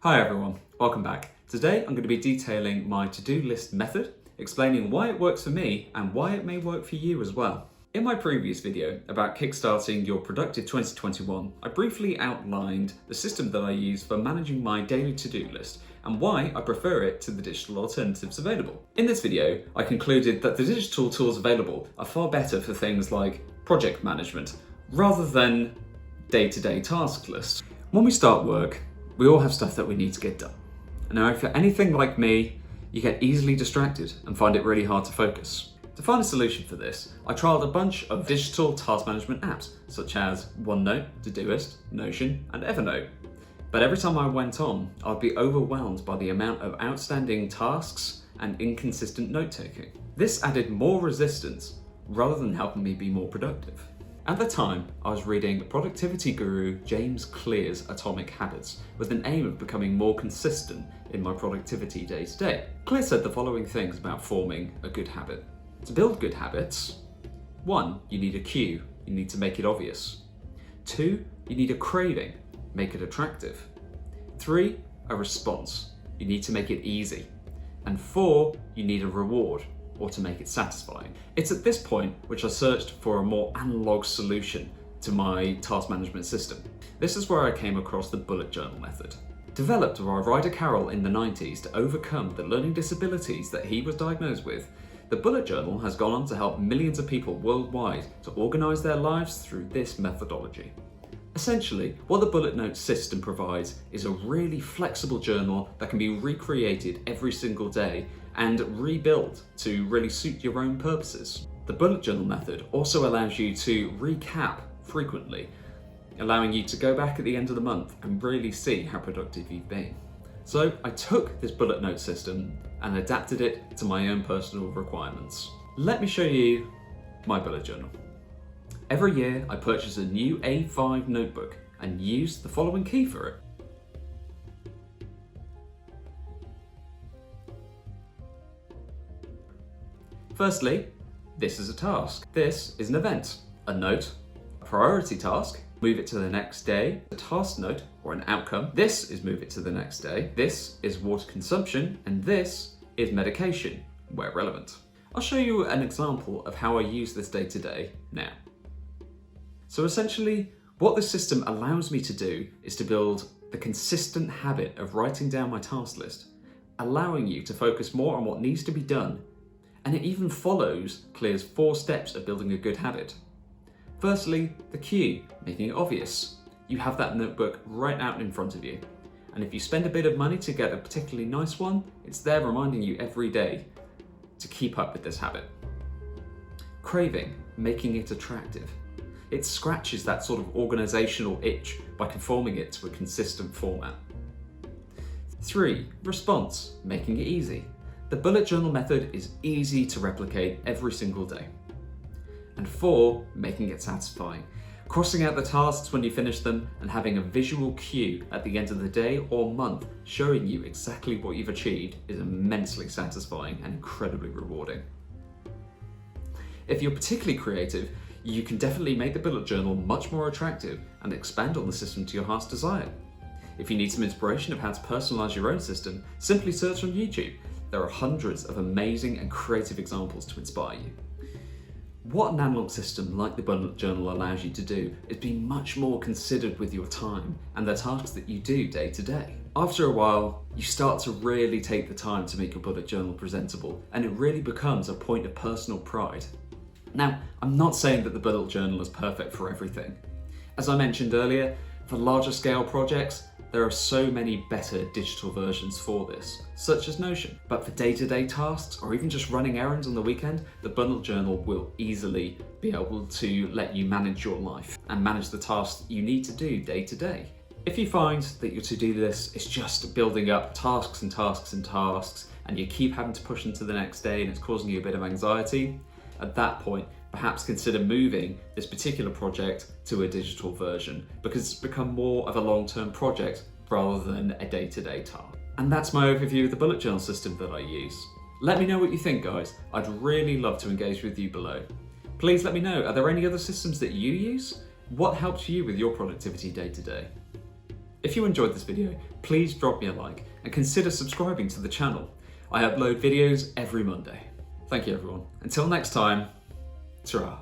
Hi everyone, welcome back. Today I'm going to be detailing my to-do list method, explaining why it works for me and why it may work for you as well. In my previous video about kickstarting your productive 2021, I briefly outlined the system that I use for managing my daily to-do list and why I prefer it to the digital alternatives available. In this video, I concluded that the digital tools available are far better for things like project management rather than day-to-day task lists. When we start work, we all have stuff that we need to get done. Now, if you're anything like me, you get easily distracted and find it really hard to focus. To find a solution for this, I trialed a bunch of digital task management apps, such as OneNote, Todoist, Notion, and Evernote. But every time I went on, I'd be overwhelmed by the amount of outstanding tasks and inconsistent note-taking. This added more resistance rather than helping me be more productive. At the time, I was reading productivity guru James Clear's Atomic Habits with an aim of becoming more consistent in my productivity day to day. Clear said the following things about forming a good habit. To build good habits, 1, you need a cue, you need to make it obvious. 2, you need a craving, make it attractive. 3, a response, you need to make it easy. And 4, you need a reward, or to make it satisfying. It's at this point which I searched for a more analog solution to my task management system. This is where I came across the bullet journal method. Developed by Ryder Carroll in the 90s to overcome the learning disabilities that he was diagnosed with, the bullet journal has gone on to help millions of people worldwide to organize their lives through this methodology. Essentially, what the bullet note system provides is a really flexible journal that can be recreated every single day and rebuilt to really suit your own purposes. The bullet journal method also allows you to recap frequently, allowing you to go back at the end of the month and really see how productive you've been. So I took this bullet note system and adapted it to my own personal requirements. Let me show you my bullet journal. Every year I purchase a new A5 notebook and use the following key for it. Firstly, this is a task. This is an event, a note, a priority task, move it to the next day, a task note or an outcome. This is move it to the next day. This is water consumption, and this is medication, where relevant. I'll show you an example of how I use this day to day now. So essentially, what this system allows me to do is to build the consistent habit of writing down my task list, allowing you to focus more on what needs to be done. And it even follows Clear's 4 steps of building a good habit. Firstly, the cue, making it obvious. You have that notebook right out in front of you. And if you spend a bit of money to get a particularly nice one, it's there reminding you every day to keep up with this habit. Craving, making it attractive. It scratches that sort of organizational itch by conforming it to a consistent format. 3, response, making it easy. The bullet journal method is easy to replicate every single day. And 4, making it satisfying. Crossing out the tasks when you finish them and having a visual cue at the end of the day or month showing you exactly what you've achieved is immensely satisfying and incredibly rewarding. If you're particularly creative, you can definitely make the bullet journal much more attractive and expand on the system to your heart's desire. If you need some inspiration of how to personalize your own system, simply search on YouTube. There are hundreds of amazing and creative examples to inspire you. What an analog system like the bullet journal allows you to do is be much more considered with your time and the tasks that you do day to day. After a while, you start to really take the time to make your bullet journal presentable, and it really becomes a point of personal pride. Now, I'm not saying that the bullet journal is perfect for everything. As I mentioned earlier, for larger scale projects, there are so many better digital versions for this, such as Notion. But for day-to-day tasks, or even just running errands on the weekend, the bullet journal will easily be able to let you manage your life and manage the tasks you need to do day to day. If you find that your to-do list is just building up tasks and tasks and tasks, and you keep having to push into the next day and it's causing you a bit of anxiety, at that point, perhaps consider moving this particular project to a digital version because it's become more of a long-term project rather than a day-to-day task. And that's my overview of the bullet journal system that I use. Let me know what you think, guys. I'd really love to engage with you below. Please let me know, are there any other systems that you use? What helps you with your productivity day to day? If you enjoyed this video, please drop me a like and consider subscribing to the channel. I upload videos every Monday. Thank you everyone. Until next time, ta-ra.